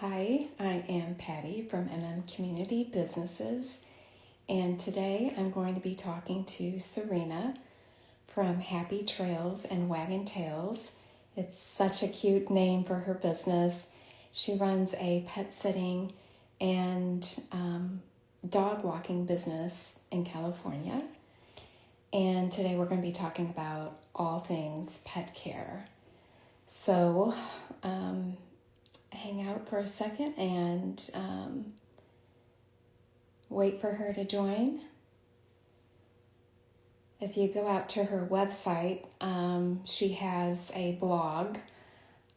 Hi, I am Patty from Community Businesses, and today I'm going to be talking to Sirena from Trails and Wag'n Tails. It's such a cute name for her business. She runs a pet sitting and dog walking business in California. And today we're going to be talking about all things pet care. So, hang out for a second and wait for her to join. If you go out to her website, she has a blog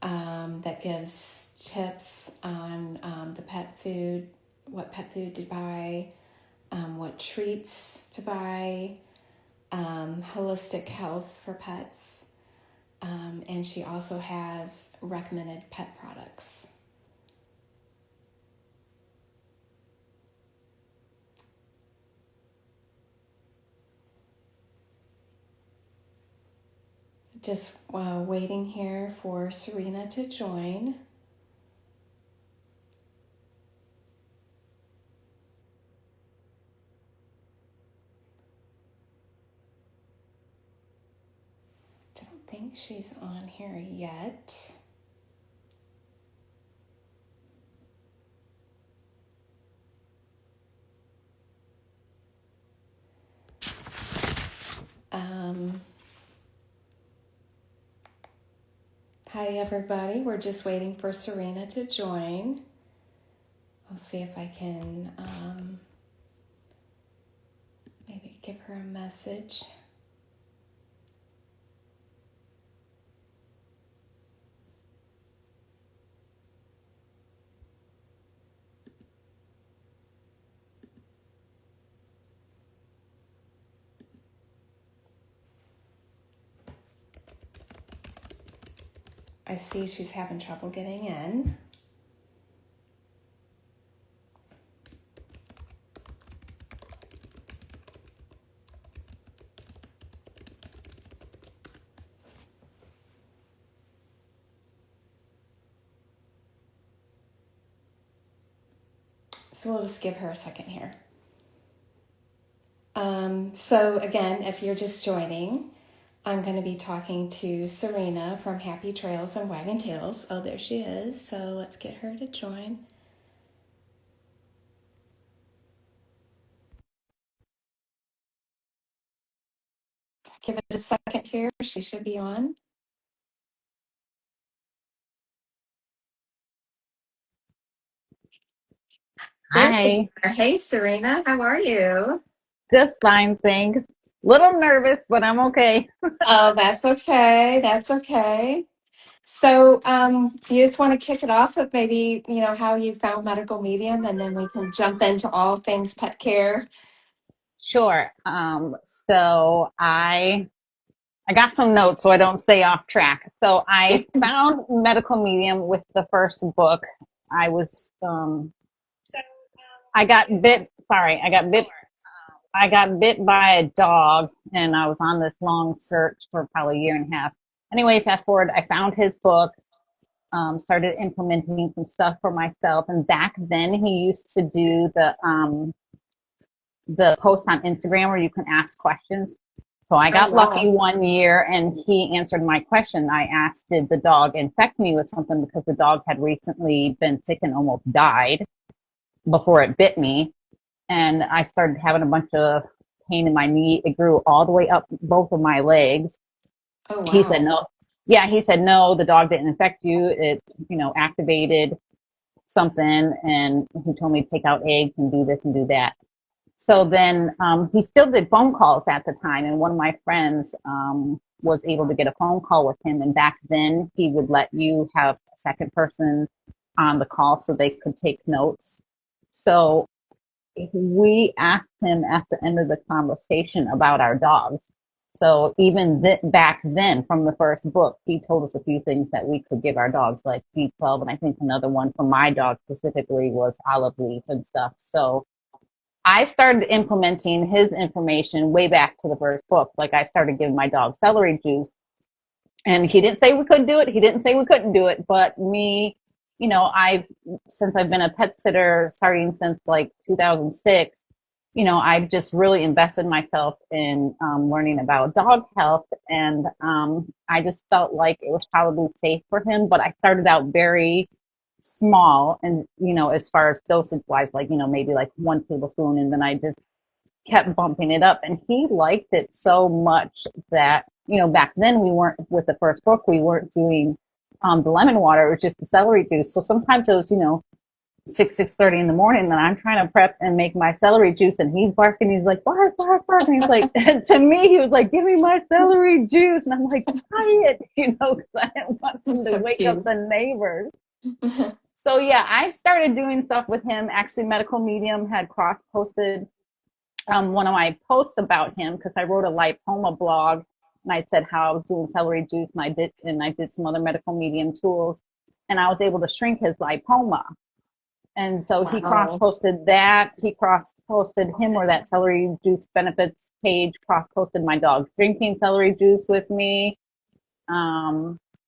that gives tips on the pet food, what pet food to buy, what treats to buy, holistic health for pets, and she also has recommended pet products. Just waiting here for Sirena to join. Don't think she's on here yet. Hi everybody, we're just waiting for Sirena to join. I'll see if I can maybe give her a message. I see she's having trouble getting in. So we'll just give her a second here. So again, if you're just joining, I'm going to be talking to Sirena from Trails and Wag'n Tails. Oh, there she is. So let's get her to join. Give it a second here. She should be on. Hi. Hey, Sirena, how are you? Just fine, thanks. Little nervous, but I'm okay. Oh, that's okay. That's okay. So, you just want to kick it off with maybe, how you found medical medium, and then we can jump into all things pet care. Sure. So I got some notes so I don't stay off track. So I found medical medium with the first book. I was I got bit. Sorry, I got bit. I got bit by a dog, and I was on this long search for probably a year and a half. Anyway, fast forward, I found his book. Started implementing some stuff for myself. And back then, he used to do the post on Instagram where you can ask questions. So I Oh, got lucky wow. one year, and he answered my question. I asked, did the dog infect me with something, because the dog had recently been sick and almost died before it bit me. And I started having a bunch of pain in my knee. It grew all the way up both of my legs. Oh, He said, wow. no. Yeah, he said, no, the dog didn't infect you. It, activated something, and he told me to take out eggs and do this and do that. So then he still did phone calls at the time, and one of my friends was able to get a phone call with him. And back then, he would let you have a second person on the call so they could take notes. So we asked him at the end of the conversation about our dogs. So even back then, from the first book, he told us a few things that we could give our dogs, like B12, and I think another one for my dog specifically was olive leaf and stuff. So I started implementing his information way back to the first book. Like, I started giving my dog celery juice, and he didn't say we couldn't do it. He didn't say we couldn't do it, but me since I've been a pet sitter starting since like 2006, I've just really invested myself in learning about dog health, and I just felt like it was probably safe for him. But I started out very small, and as far as dosage wise, like maybe like 1 tablespoon, and then I just kept bumping it up, and he liked it so much that back then we weren't, with the first book, we weren't doing the lemon water. It was just the celery juice. So sometimes it was 6:30 in the morning, and I'm trying to prep and make my celery juice, and he's barking. He's like, bark, bark, bark. And he's like, to me, he was like, give me my celery juice. And I'm like, quiet, because I didn't want him to So wake cute. up the neighbors. So yeah, I started doing stuff with him. Actually, Medical Medium had cross-posted one of my posts about him, because I wrote a lipoma blog, and I said how I was doing celery juice, and I did some other Medical Medium tools, and I was able to shrink his lipoma. And so he Wow. cross-posted that. He cross-posted him, or that celery juice benefits page cross-posted my dog drinking celery juice with me.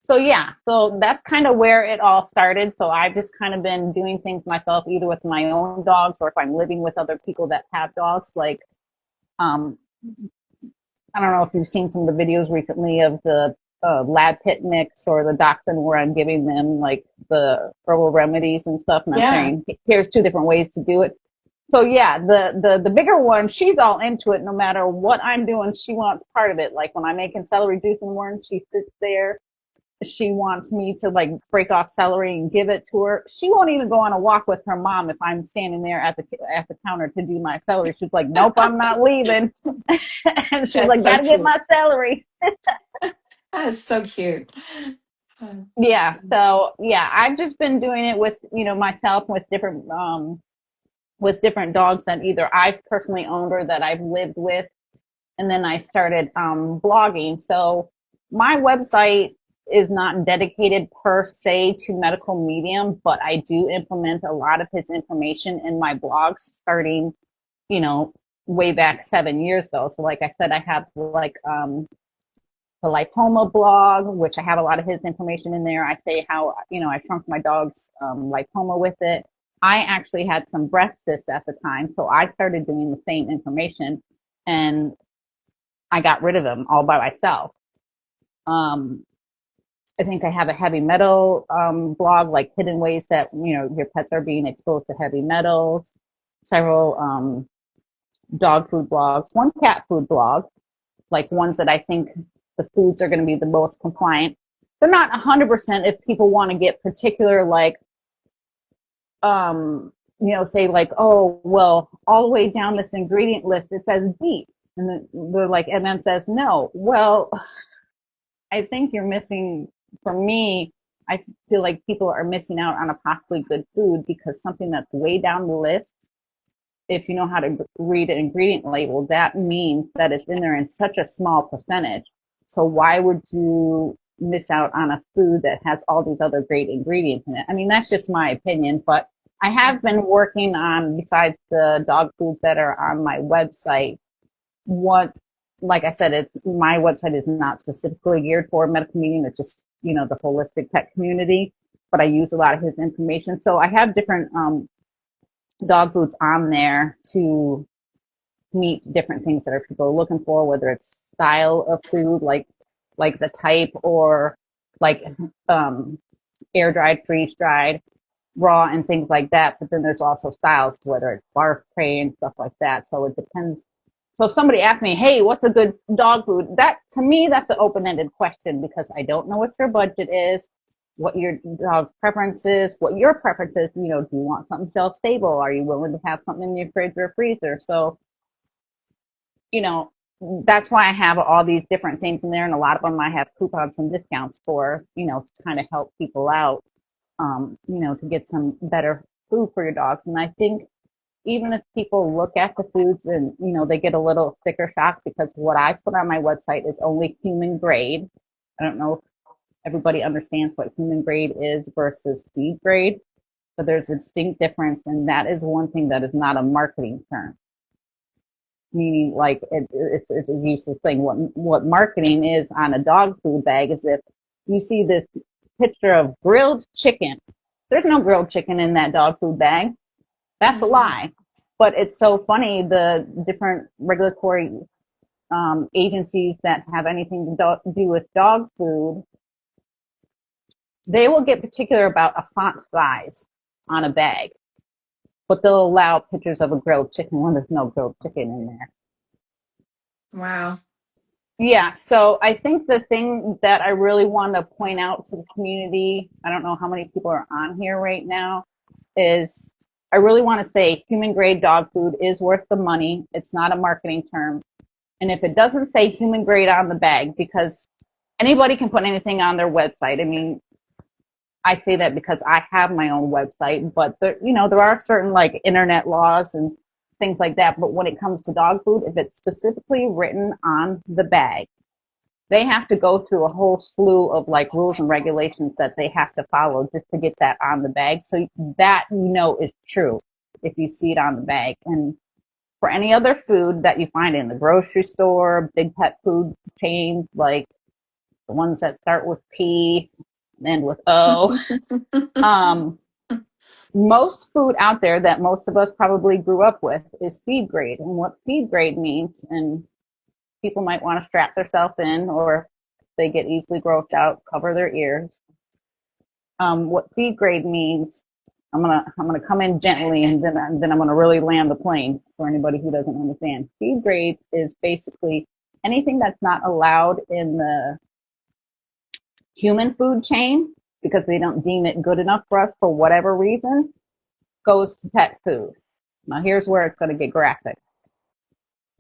So yeah, so that's kind of where it all started. So I've just kind of been doing things myself, either with my own dogs, or if I'm living with other people that have dogs. Like, I don't know if you've seen some of the videos recently of the lab pit mix or the dachshund, where I'm giving them like the herbal remedies and stuff, and I'm saying, here's 2 different ways to do it. So yeah, the bigger one, she's all into it. No matter what I'm doing, she wants part of it. Like when I'm making celery juice in the morning, she sits there. She wants me to like break off celery and give it to her. She won't even go on a walk with her mom if I'm standing there at the counter to do my celery. She's like, nope, I'm not leaving. And she's like, So gotta get cute. my celery. That is so cute. Yeah. So yeah, I've just been doing it with, myself, with different dogs that either I've personally owned or that I've lived with. And then I started, blogging. So my website is not dedicated per se to Medical Medium, but I do implement a lot of his information in my blogs starting, way back 7 years ago. So like I said, I have like, the lipoma blog, which I have a lot of his information in there. I say how, I shrunk my dog's lipoma with it. I actually had some breast cysts at the time, so I started doing the same information, and I got rid of them all by myself. I think I have a heavy metal blog, like hidden ways that your pets are being exposed to heavy metals. Several dog food blogs, one cat food blog, like ones that I think the foods are going to be the most compliant. They're not 100% if people want to get particular, like, say like, oh, well, all the way down this ingredient list, it says beef. And they're like, MM says no. Well, I think you're missing, for me, I feel like people are missing out on a possibly good food, because something that's way down the list, if you know how to read an ingredient label, that means that it's in there in such a small percentage. So why would you miss out on a food that has all these other great ingredients in it? I mean, that's just my opinion, but I have been working on, besides the dog foods that are on my website, like I said, my website is not specifically geared for Medical Medium. It's just, the holistic pet community, but I use a lot of his information. So I have different, dog foods on there to meet different things that people are looking for, whether it's style of food, like the type, or like, air dried, freeze dried, raw, and things like that. But then there's also styles, whether it's barf, prey, and stuff like that. So it depends. So if somebody asks me, hey, what's a good dog food? That, to me, that's an open-ended question, because I don't know what your budget is, what your dog's preference is, what your preference is. Do you want something shelf-stable? Are you willing to have something in your fridge or freezer? So, that's why I have all these different things in there, and a lot of them I have coupons and discounts for, to kind of help people out, to get some better food for your dogs. And I think even if people look at the foods and, they get a little sticker shock, because what I put on my website is only human grade. I don't know if everybody understands what human grade is versus feed grade, but there's a distinct difference, and that is one thing that is not a marketing term. Meaning, like, it's a useless thing. What marketing is on a dog food bag is if you see this picture of grilled chicken there's no grilled chicken in that dog food bag. That's a lie. But it's so funny, the different regulatory agencies that have anything to do with dog food, they will get particular about a font size on a bag, but they'll allow pictures of a grilled chicken when there's no grilled chicken in there. Wow. Yeah, so I think the thing that I really want to point out to the community, I don't know how many people are on here right now, is I really want to say human grade dog food is worth the money. It's not a marketing term. And if it doesn't say human grade on the bag, because anybody can put anything on their website. I mean, I say that because I have my own website, but there are certain like internet laws and things like that. But when it comes to dog food, if it's specifically written on the bag, they have to go through a whole slew of like rules and regulations that they have to follow just to get that on the bag. So that, is true if you see it on the bag. And for any other food that you find in the grocery store, big pet food chains, like the ones that start with P and end with O, most food out there that most of us probably grew up with is feed grade. And what feed grade means, and people might want to strap themselves in, or if they get easily grossed out, cover their ears. What feed grade means, I'm gonna come in gently, and then I'm gonna really land the plane for anybody who doesn't understand. Feed grade is basically anything that's not allowed in the human food chain because they don't deem it good enough for us for whatever reason, goes to pet food. Now here's where it's going to get graphic.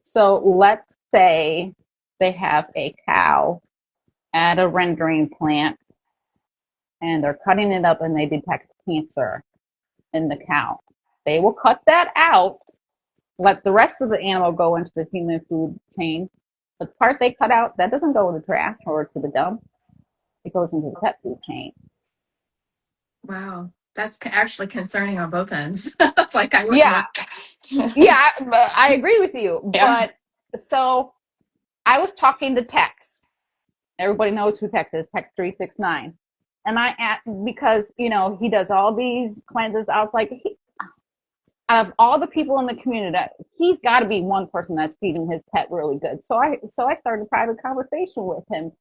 So let's say they have a cow at a rendering plant and they're cutting it up and they detect cancer in the cow. They will cut that out, let the rest of the animal go into the human food chain. But the part they cut out, that doesn't go in the trash or to the dump. It goes into the pet food chain. Wow. That's actually concerning on both ends. Like I wouldn't Yeah, want that. yeah, I agree with you. Yeah. But so I was talking to Tex. Everybody knows who Tex is, Tex 369. And I asked, because, he does all these cleanses. I was like, out of all the people in the community, he's got to be one person that's feeding his pet really good. So I started a private conversation with him.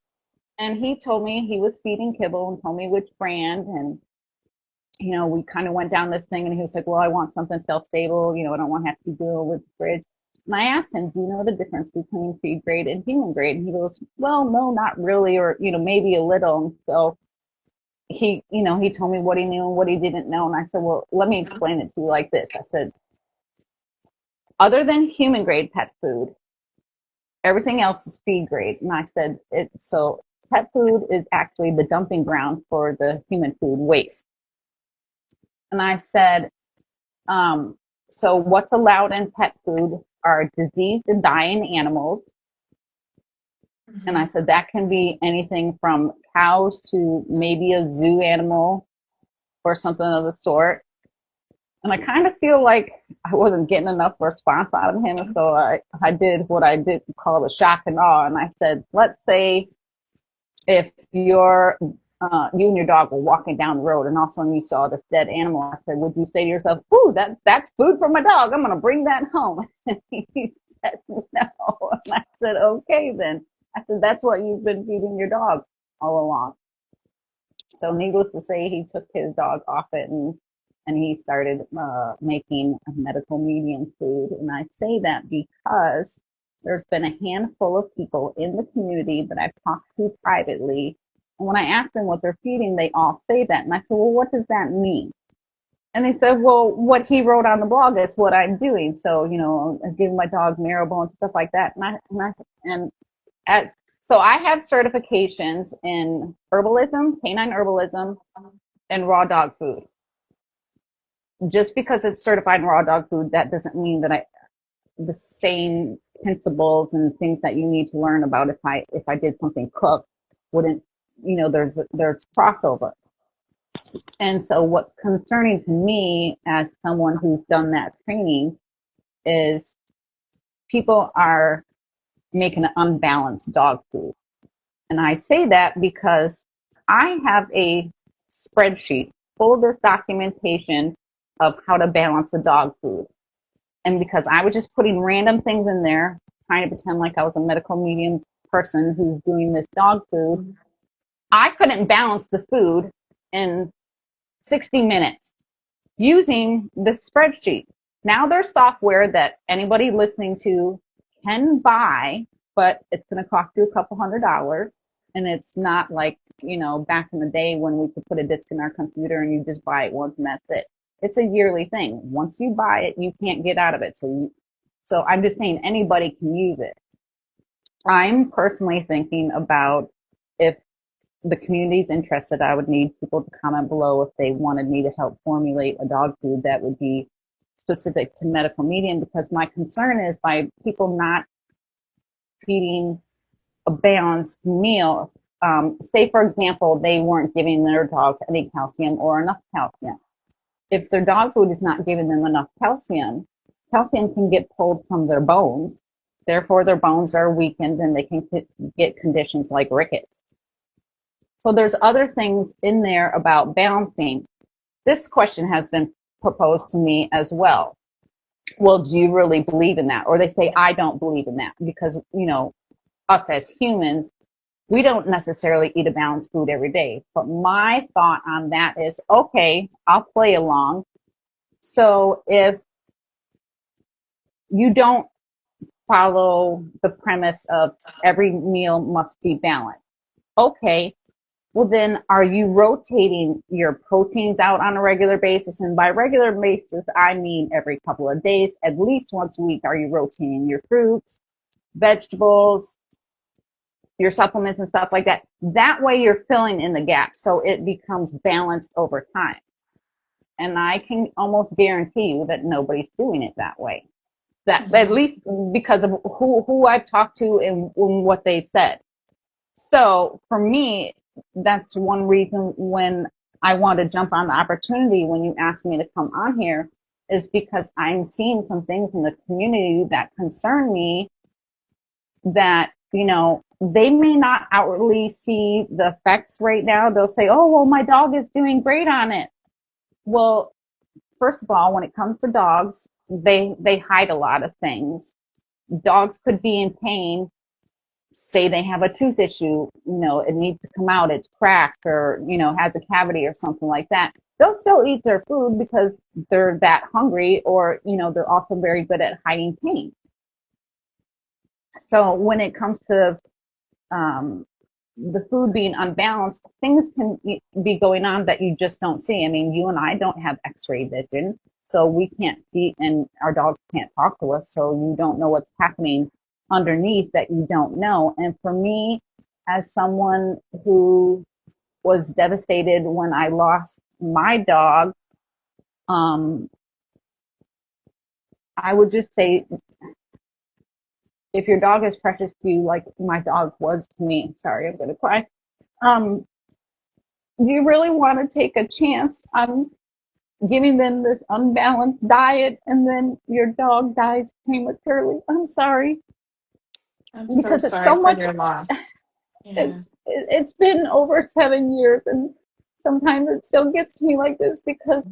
And he told me he was feeding kibble and told me which brand. And, we kind of went down this thing and he was like, well, I want something shelf-stable. I don't want to have to deal with the fridge. And I asked him, do you know the difference between feed grade and human grade? And he goes, well, no, not really, or, maybe a little. And so he told me what he knew and what he didn't know. And I said, well, let me explain it to you like this. I said, other than human grade pet food, everything else is feed grade. And I said, so pet food is actually the dumping ground for the human food waste. And I said, so what's allowed in pet food are diseased and dying animals. And I said, that can be anything from cows to maybe a zoo animal or something of the sort. And I kind of feel like I wasn't getting enough response out of him. So I did what I did call the shock and awe. And I said, let's say if you and your dog were walking down the road and all of a sudden you saw this dead animal, I said, would you say to yourself, ooh, that's food for my dog. I'm going to bring that home. And he said, no. And I said, okay, then. I said, that's what you've been feeding your dog all along. So needless to say, he took his dog off it and he started making a medical medium food. And I say that because there's been a handful of people in the community that I've talked to privately. And when I ask them what they're feeding, they all say that. And I said, well, what does that mean? And they said, well, what he wrote on the blog is what I'm doing. So, I'm giving my dog Marable and stuff like that. So I have certifications in herbalism, canine herbalism, and raw dog food. Just because it's certified in raw dog food, that doesn't mean that the same principles and things that you need to learn about if I did something cooked wouldn't, there's crossover. And so what's concerning to me as someone who's done that training is people are making an unbalanced dog food. And I say that because I have a spreadsheet full of this documentation of how to balance the dog food. And because I was just putting random things in there, trying to pretend like I was a medical medium person who's doing this dog food, I couldn't balance the food in 60 minutes using this spreadsheet. Now there's software that anybody listening to can buy, but it's going to cost you a couple $100. And it's not like, back in the day when we could put a disc in our computer and you just buy it once and that's it. It's a yearly thing. Once you buy it, you can't get out of it. So I'm just saying anybody can use it. I'm personally thinking about, if the community's interested, I would need people to comment below if they wanted me to help formulate a dog food that would be specific to medical medium, because my concern is by people not feeding a balanced meal, say for example, they weren't giving their dogs any calcium or enough calcium. If their dog food is not giving them enough calcium, calcium can get pulled from their bones. Therefore, their bones are weakened and they can get conditions like rickets. So there's other things in there about balancing. This question has been proposed to me as well. Well, do you really believe in that? Or they say, I don't believe in that because, us as humans, we don't necessarily eat a balanced food every day. But my thought on that is, okay, I'll play along. So if you don't follow the premise of every meal must be balanced, okay, well then are you rotating your proteins out on a regular basis? And by regular basis, I mean every couple of days, at least once a week. Are you rotating your fruits, vegetables, your supplements and stuff like that? That way you're filling in the gaps so it becomes balanced over time. And I can almost guarantee you that nobody's doing it that way. That at least because of who I've talked to and what they've said. So for me, that's one reason when I want to jump on the opportunity when you asked me to come on here, is because I'm seeing some things in the community that concern me that, they may not outwardly see the effects right now. They'll say, oh, well, my dog is doing great on it. Well, first of all, when it comes to dogs, they hide a lot of things. Dogs could be in pain. Say they have a tooth issue, it needs to come out, it's cracked or, has a cavity or something like that. They'll still eat their food because they're that hungry, or, they're also very good at hiding pain. So when it comes to the food being unbalanced, things can be going on that you just don't see. I mean, you and I don't have x-ray vision, so we can't see, and our dogs can't talk to us, so you don't know what's happening underneath that you don't know. And for me, as someone who was devastated when I lost my dog, I would just say, if your dog is precious to you, like my dog was to me, sorry, I'm going to cry. Do you really want to take a chance on giving them this unbalanced diet and then your dog dies prematurely? I'm sorry. I'm so Because it's sorry so for much, your loss. Yeah. it's been over 7 years, and sometimes it still gets to me like this because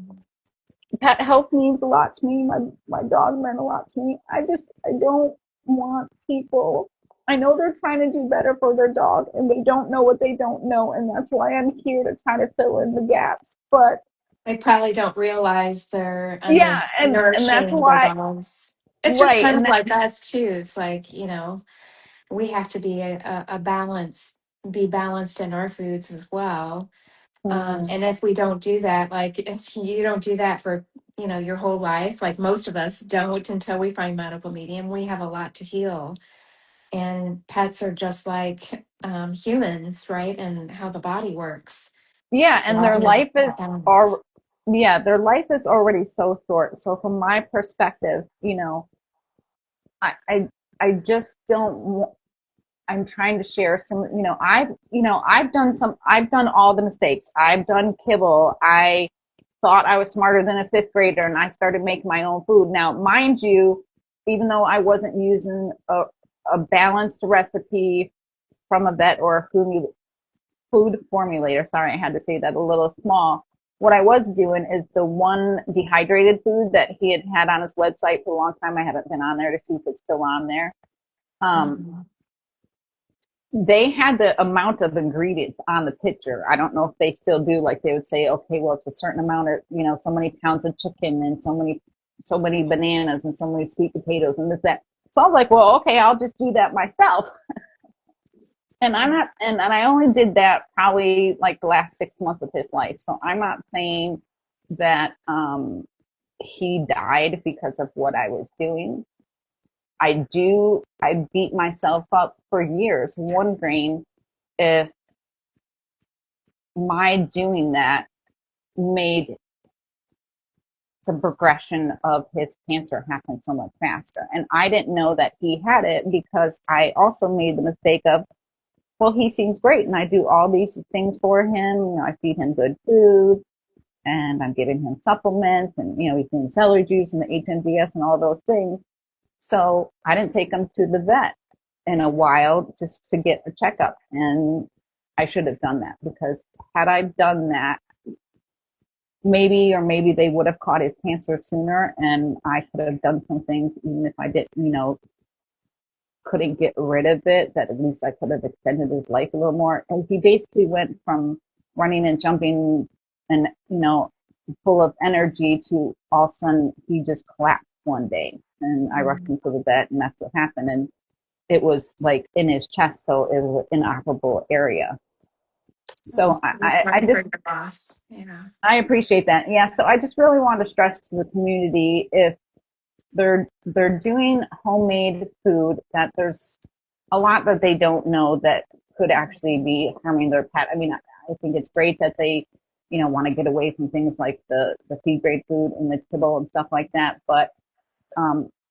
pet health means a lot to me. My dog meant a lot to me. I don't want people, I know they're trying to do better for their dog and they don't know what they don't know, and that's why I'm here to try to fill in the gaps. But They probably don't realize they're yeah, and that's nourishing their why, dogs. It's just right, kind of and that, like us too. It's like, we have to be a balance, be balanced in our foods as well. And if we don't do that, like if you don't do that for, your whole life, like most of us don't until we find medical medium, we have a lot to heal. And pets are just like humans, right? And how the body works. yeah, and Love their and life is balance. their life is already so short. So from my perspective, I, I, I just don't, I'm trying to share some, I've done all the mistakes. I've done kibble. I thought I was smarter than a fifth grader and I started making my own food. Now, mind you, even though I wasn't using a balanced recipe from a vet or a food formulator, sorry, I had to say that a little small. what I was doing is the one dehydrated food that he had on his website for a long time. I haven't been on there to see if it's still on there. Um, Mm-hmm. they had the amount of ingredients on the picture. I don't know if they still do. Like they would say, okay, well, it's a certain amount of, so many pounds of chicken and so many bananas and so many sweet potatoes and this, that. So I was like, well, okay, I'll just do that myself. And I'm not, and I only did that probably like the last 6 months of his life. So I'm not saying that, he died because of what I was doing. I beat myself up for years, wondering if my doing that made the progression of his cancer happen so much faster. And I didn't know that he had it because I also made the mistake of, well, he seems great and I do all these things for him. I feed him good food and I'm giving him supplements and, he's doing celery juice and the HMDS and all those things. So I didn't take him to the vet in a while just to get a checkup. And I should have done that because had I done that, maybe they would have caught his cancer sooner and I could have done some things even if I didn't, couldn't get rid of it, that at least I could have extended his life a little more. And he basically went from running and jumping and, full of energy to all of a sudden he just collapsed one day. And I rushed him to the vet and that's what happened. And it was like in his chest, so it was an inoperable area. So I Sorry for just, your loss. Yeah. I appreciate that. Yeah. So I just really want to stress to the community if they're doing homemade food that there's a lot that they don't know that could actually be harming their pet. I mean, I think it's great that they, want to get away from things like the feed grade food and the kibble and stuff like that. But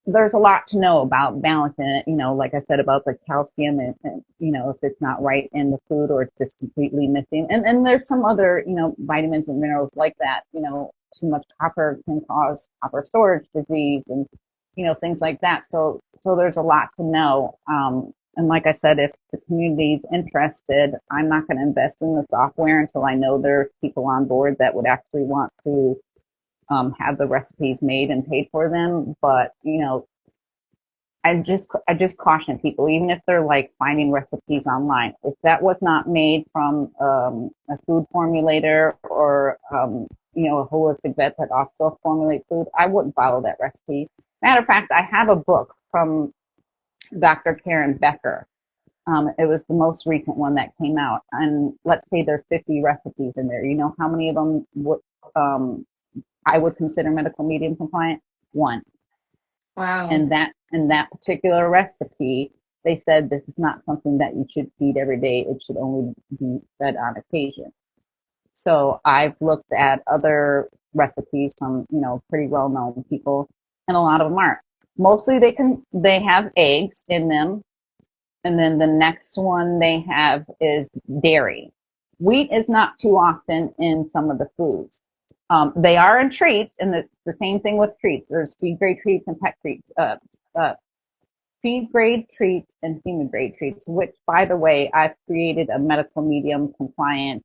there's a lot to know about balancing it, like I said, about the calcium and if it's not right in the food or it's just completely missing. And there's some other, vitamins and minerals like that, too much copper can cause copper storage disease and, things like that. So there's a lot to know. And like I said, if the community's interested, I'm not going to invest in the software until I know there's people on board that would actually want to have the recipes made and paid for them. But, I just caution people, even if they're like finding recipes online, if that was not made from, a food formulator or, a holistic vet that also formulates food, I wouldn't follow that recipe. Matter of fact, I have a book from Dr. Karen Becker. It was the most recent one that came out. And let's say there's 50 recipes in there. You know how many of them would, I would consider medical medium compliant? One. Wow. And that particular recipe, they said this is not something that you should feed every day. It should only be fed on occasion. So I've looked at other recipes from, pretty well known people and a lot of them aren't. Mostly they have eggs in them. And then the next one they have is dairy. Wheat is not too often in some of the foods. They are in treats, and the same thing with treats. There's feed grade treats and pet treats. Feed grade treats and human grade treats, which, by the way, I've created a medical medium compliant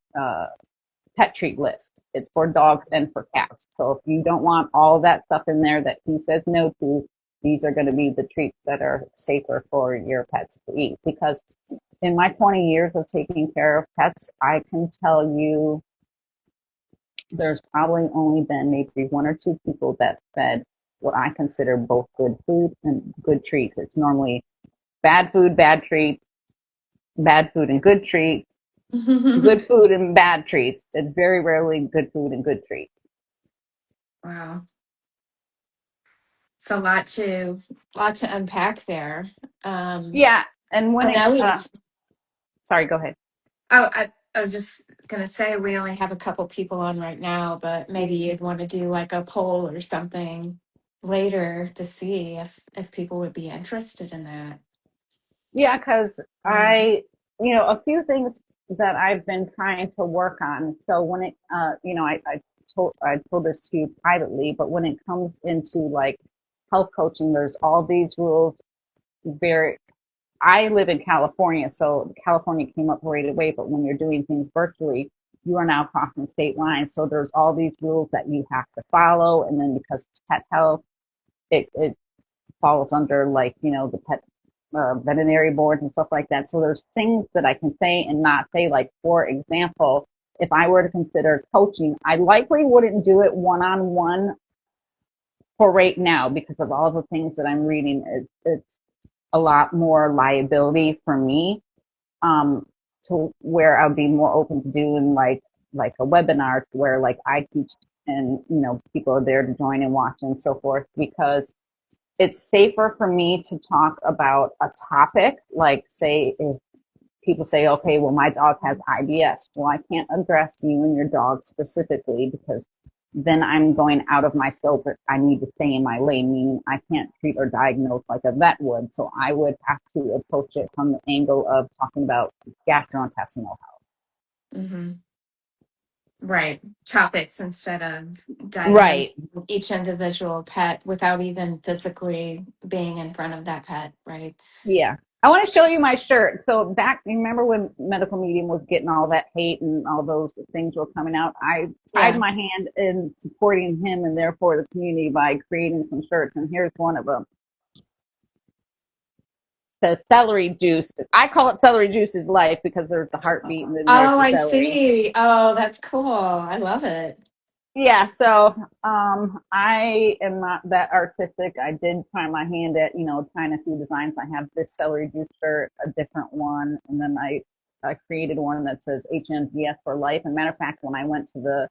pet treat list. It's for dogs and for cats. So if you don't want all that stuff in there that he says no to, these are going to be the treats that are safer for your pets to eat. Because in my 20 years of taking care of pets, I can tell you there's probably only been maybe one or two people that fed what I consider both good food and good treats. It's normally bad food, bad treats, bad food and good treats, good food and bad treats. It's very rarely good food and good treats. Wow. It's a lot to unpack there. Yeah, and when I it, know he's sorry, go ahead. Oh, I was just gonna say we only have a couple people on right now, but maybe you'd want to do like a poll or something later to see if people would be interested in that. Yeah, because Um, a few things that I've been trying to work on. So when it, I told this to you privately, but when it comes into like health coaching, there's all these rules. Very, I live in California, so California came up right away. But when you're doing things virtually, you are now crossing state lines. So there's all these rules that you have to follow. And then because it's pet health, it falls under like, the pet veterinary boards and stuff like that. So there's things that I can say and not say. Like, for example, if I were to consider coaching, I likely wouldn't do it one-on-one for right now because of all the things that I'm reading. It's a lot more liability for me, to where I'll be more open to doing like a webinar where like I teach and, people are there to join and watch and so forth, because it's safer for me to talk about a topic. Like, say, if people say, okay, well, my dog has IBS. Well, I can't address you and your dog specifically because then I'm going out of my scope. I need to stay in my lane, meaning I can't treat or diagnose like a vet would. So I would have to approach it from the angle of talking about gastrointestinal health. Mm-hmm. Right. Topics instead of Right. diagnosing each individual pet without even physically being in front of that pet, right? Yeah. I want to show you my shirt. So back, you remember when medical medium was getting all that hate and all those things were coming out? I tried Yeah. my hand in supporting him and therefore the community by creating some shirts. And here's one of them. The celery juice. I call it celery juice is life because there's the heartbeat and then there's Oh, the I celery. see. Oh, that's cool. I love it. Yeah, so I am not that artistic. I did try my hand at, trying a few designs. I have this celery juice shirt, a different one, and then I created one that says HMGS for life. And matter of fact, when I went to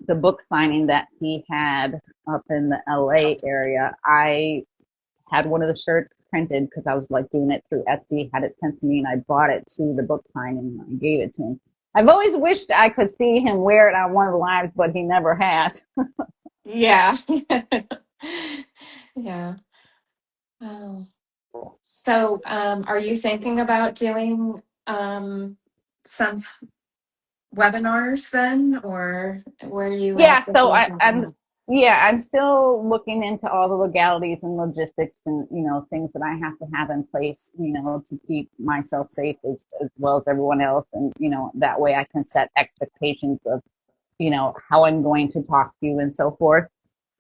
the book signing that he had up in the LA area, I had one of the shirts printed because I was like doing it through Etsy, had it sent to me, and I brought it to the book signing and I gave it to him. I've always wished I could see him wear it on one of the lives, but he never has. Yeah. Yeah. Oh. So, are you thinking about doing some webinars then, or where are you at Yeah, with so your I'm still looking into all the legalities and logistics and, things that I have to have in place, to keep myself safe as well as everyone else. And, that way I can set expectations of, how I'm going to talk to you and so forth.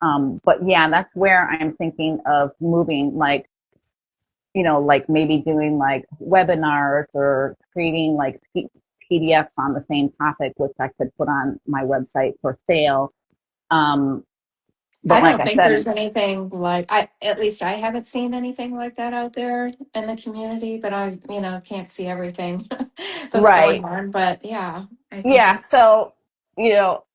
But yeah, that's where I'm thinking of moving, like, like maybe doing like webinars or creating like PDFs on the same topic, which I could put on my website for sale. Um, I but like don't I think said, there's anything like at least I haven't seen anything like that out there in the community, but I, can't see everything that's going right. on. But yeah, I think Yeah. So,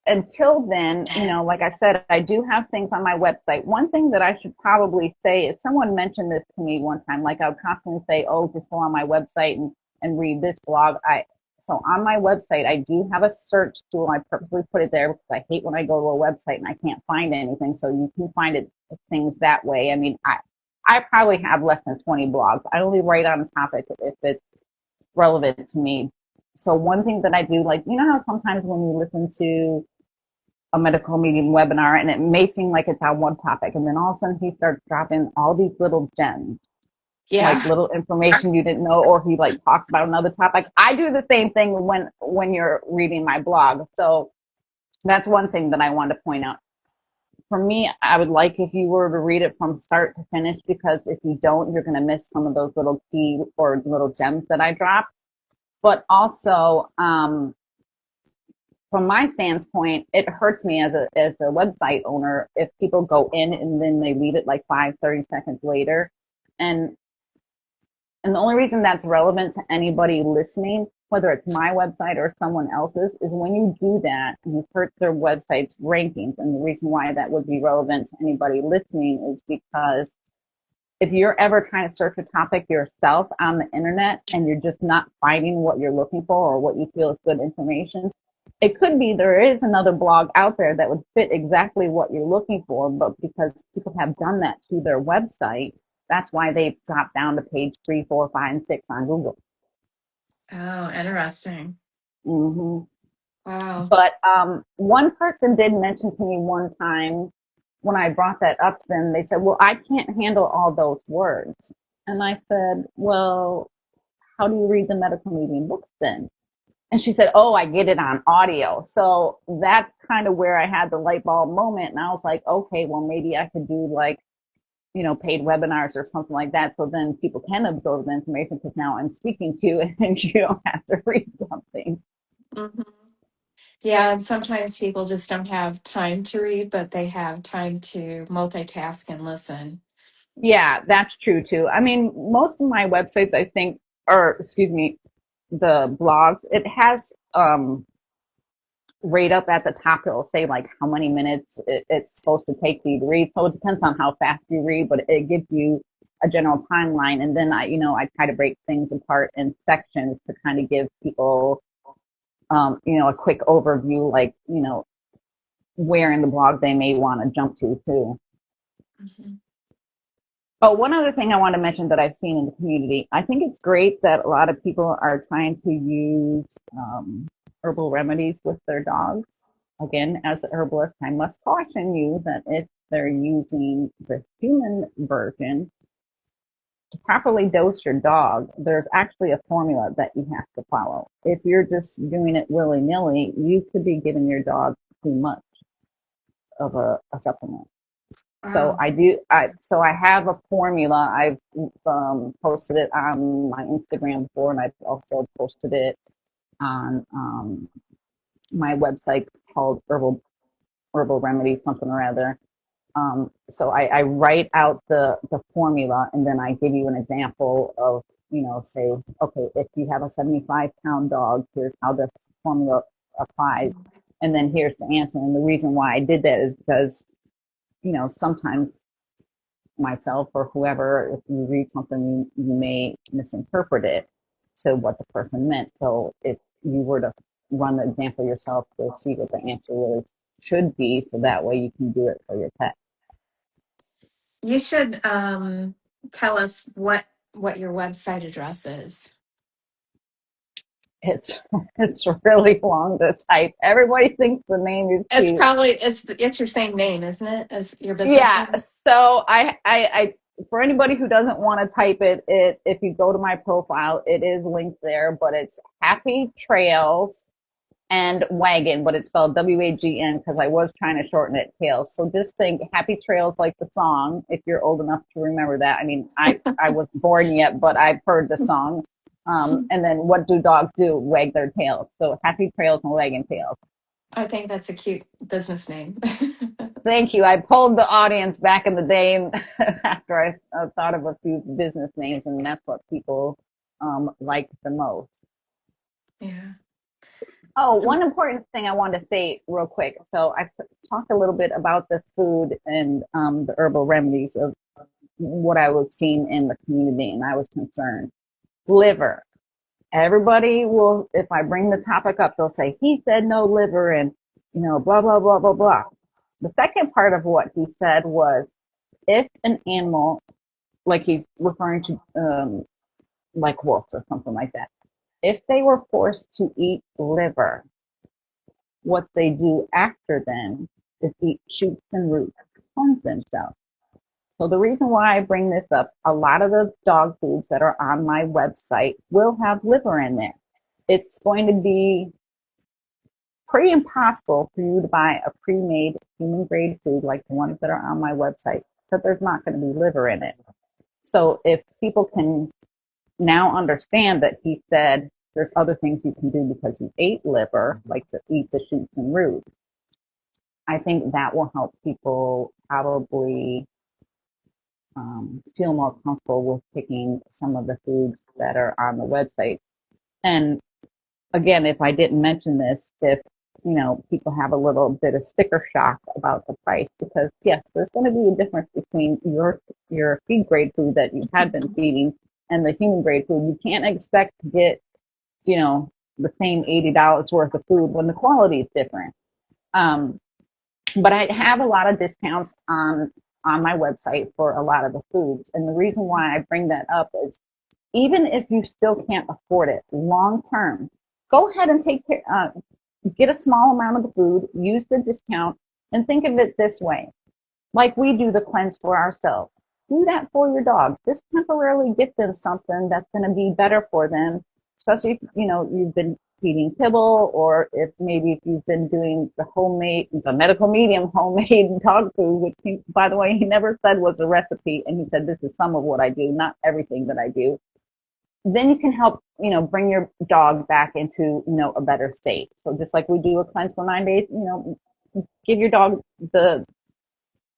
until then, like I said, I do have things on my website. One thing that I should probably say is someone mentioned this to me one time, like I would constantly say, oh, just go on my website and read this blog. So on my website, I do have a search tool. I purposely put it there because I hate when I go to a website and I can't find anything. So you can find things that way. I mean, I probably have less than 20 blogs. I only write on a topic if it's relevant to me. So one thing that I do, like, how sometimes when you listen to a medical medium webinar and it may seem like it's on one topic and then all of a sudden he starts dropping all these little gems, like yeah. little information you didn't know, or he like talks about another topic. I do the same thing when you're reading my blog. So that's one thing that I want to point out. For me, I would like if you were to read it from start to finish, because if you don't, you're going to miss some of those little key or little gems that I drop. But also, from my standpoint, it hurts me as a website owner if people go in and then they leave it like 30 seconds later. And and the only reason that's relevant to anybody listening, whether it's my website or someone else's, is when you do that, you hurt their website's rankings. And the reason why that would be relevant to anybody listening is because if you're ever trying to search a topic yourself on the internet and you're just not finding what you're looking for or what you feel is good information, it could be there is another blog out there that would fit exactly what you're looking for, but because people have done that to their website, that's why they've dropped down to page 3, 4, 5, and 6 on Google. Oh, interesting. hmm Wow. But one person did mention to me one time when I brought that up to them, they said, well, I can't handle all those words. And I said, well, how do you read the medical medium books then? And she said, oh, I get it on audio. So that's kind of where I had the light bulb moment. And I was like, okay, well, maybe I could do like, paid webinars or something like that. So then people can absorb the information because now I'm speaking to you and you don't have to read something. Hmm. Yeah, and sometimes people just don't have time to read, but they have time to multitask and listen. Yeah, that's true too. I mean, most of my websites, I think, or excuse me, the blogs, it has, right up at the top, it'll say like how many minutes it's supposed to take for you to read. So it depends on how fast you read, but it gives you a general timeline. And then I try to break things apart in sections to kind of give people, a quick overview, like, where in the blog they may want to jump to too. Mhm. Oh, one other thing I want to mention that I've seen in the community, I think it's great that a lot of people are trying to use herbal remedies with their dogs. Again, as a herbalist, I must caution you that if they're using the human version to properly dose your dog, there's actually a formula that you have to follow. If you're just doing it willy-nilly, you could be giving your dog too much of a supplement. So Wow. I have a formula. I've posted it on my Instagram before, and I've also posted it on my website called Herbal Remedy something or other. So I write out the formula, and then I give you an example of, say, okay, if you have a 75-pound dog, here's how this formula applies, and then here's the answer. And the reason why I did that is because, sometimes myself or whoever, if you read something, you may misinterpret it to what the person meant. So if you were to run the example yourself, you'll see what the answer really should be. So that way you can do it for your pet. You should tell us what your website address is. It's it's really long to type. Everybody thinks the name is It's cute. probably it's your same name, isn't it, as your business Yeah. name? So I for anybody who doesn't want to type it, if you go to my profile, it is linked there, but it's Happy Trails and Wagon, but it's spelled Wagn because I was trying to shorten it Tails. So just think Happy Trails like the song, if you're old enough to remember that. I mean, I wasn't born yet, but I've heard the song. And then what do dogs do? Wag their tails. So Happy Trails and Wagon Tails. I think that's a cute business name. Thank you. I pulled the audience back in the day after I thought of a few business names, and that's what people like the most. Yeah. Oh, So, one important thing I wanted to say real quick. So I talked a little bit about the food and the herbal remedies of what I was seeing in the community, and I was concerned. Liver. Everybody will, if I bring the topic up, they'll say, he said no liver and, blah, blah, blah, blah, blah. The second part of what he said was, if an animal, like he's referring to, like wolves or something like that, if they were forced to eat liver, what they do after then is eat shoots and roots to cleanse themselves. So the reason why I bring this up, a lot of the dog foods that are on my website will have liver in there. It's going to be pretty impossible for you to buy a pre-made human grade food like the ones that are on my website, because there's not going to be liver in it. So if people can now understand that he said there's other things you can do because you ate liver, like to eat the shoots and roots, I think that will help people probably feel more comfortable with picking some of the foods that are on the website. And again, if I didn't mention this, if people have a little bit of sticker shock about the price, because yes, there's going to be a difference between your feed grade food that you had been feeding and the human grade food. You can't expect to get the same $80 worth of food when the quality is different. Um, but I have a lot of discounts on my website for a lot of the foods. And the reason why I bring that up is, even if you still can't afford it long term, go ahead and get a small amount of the food, use the discount, and think of it this way. Like we do the cleanse for ourselves. Do that for your dog. Just temporarily get them something that's going to be better for them, especially if, you've been feeding kibble, or if you've been doing the medical medium homemade dog food, which by the way, he never said was a recipe, and he said this is some of what I do, not everything that I do. Then you can help, bring your dog back into, a better state. So just like we do a cleanse for 9 days, give your dog the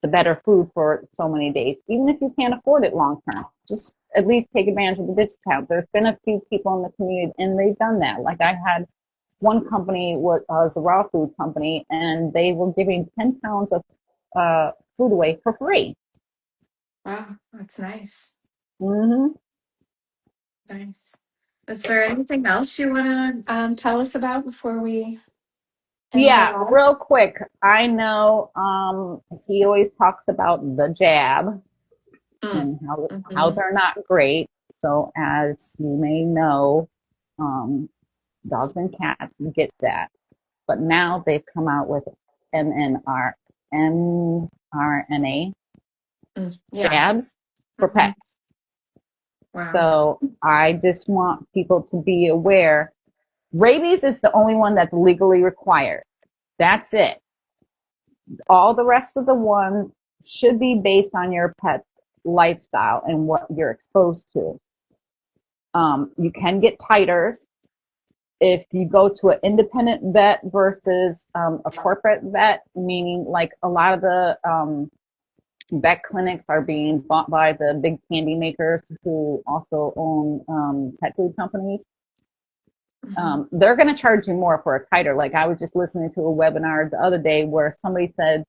better food for so many days, even if you can't afford it long term. Just at least take advantage of the discount. There's been a few people in the community, and they've done that. Like I had one company was a raw food company, and they were giving 10 pounds of food away for free. Wow, that's nice. Mm-hmm. Nice. Is there anything else you want to tell us about before we end the Yeah, live? real quick. I know he always talks about the jab Mm. and how Mm-hmm. they're not great. So as you may know, um, dogs and cats get that. But now they've come out with MNR, mRNA Yeah. jabs for Mm-hmm. pets. Wow. So I just want people to be aware. Rabies is the only one that's legally required. That's it. All the rest of the ones should be based on your pet's lifestyle and what you're exposed to. You can get titers if you go to an independent vet versus a corporate vet, meaning like a lot of the vet clinics are being bought by the big candy makers who also own pet food companies. Mm-hmm. They're going to charge you more for a titer. Like I was just listening to a webinar the other day where somebody said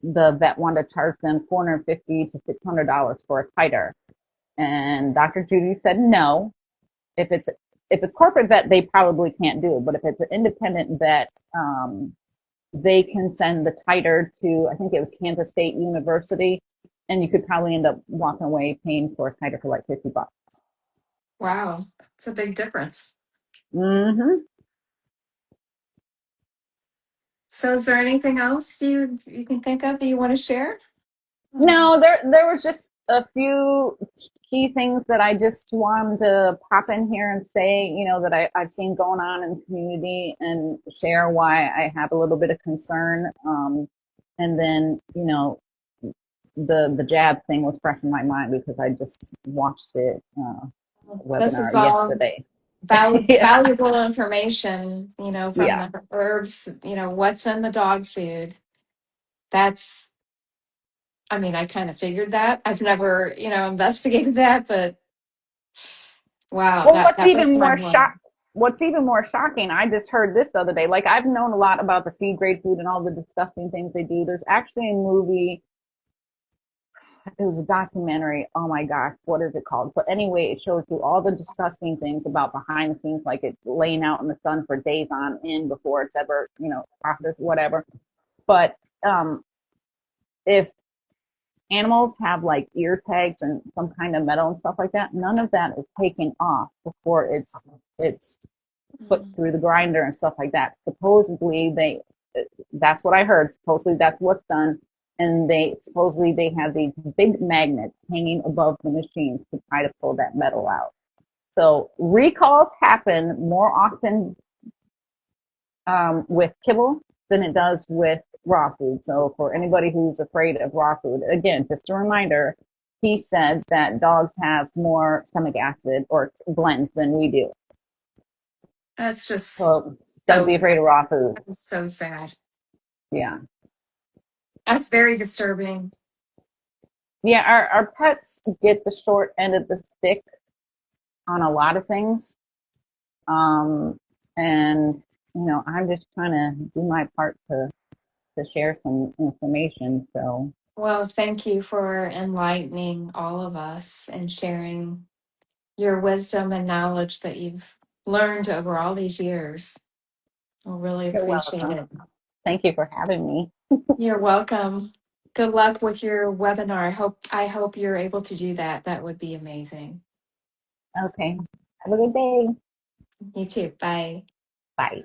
the vet wanted to charge them $450 to $600 for a titer, and Dr. Judy said no. If it's a corporate vet, they probably can't do it. But if it's an independent vet, they can send the titer to, I think it was Kansas State University, and you could probably end up walking away paying for a titer for like $50. Wow. It's a big difference. Mm-hmm. So is there anything else you can think of that you want to share? No, there was just a few key things that I just wanted to pop in here and say, that I've seen going on in the community and share why I have a little bit of concern. And then, the jab thing was fresh in my mind because I just watched it This is webinar all yesterday. Yeah, valuable information, from yeah. the herbs, what's in the dog food. That's, I mean, I kind of figured that. I've never, investigated that, but wow, Well, that was mind blowing. what's even more shocking, I just heard this the other day. Like I've known a lot about the feed grade food and all the disgusting things they do. There's actually a movie, it was a documentary. Oh my gosh, what is it called? But anyway, it shows you all the disgusting things about behind the scenes, like it's laying out in the sun for days on end before it's ever, processed, whatever. But if animals have like ear tags and some kind of metal and stuff like that, none of that is taken off before it's put Mm. through the grinder and stuff like that. Supposedly that's what I heard. Supposedly that's what's done. And supposedly they have these big magnets hanging above the machines to try to pull that metal out. So recalls happen more often with kibble than it does with raw food. So for anybody who's afraid of raw food, again, just a reminder, he said that dogs have more stomach acid or blends than we do. That's just So don't so be afraid sad. of raw food. That's so sad. Yeah. That's very disturbing. Yeah, our pets get the short end of the stick on a lot of things. And I'm just trying to do my part to share some information. So Well, thank you for enlightening all of us and sharing your wisdom and knowledge that you've learned over all these years. I really you're appreciate welcome. it. Thank you for having me. You're welcome. Good luck with your webinar. I hope you're able to do that. That would be amazing. Okay. Have a good day. You too. Bye. Bye.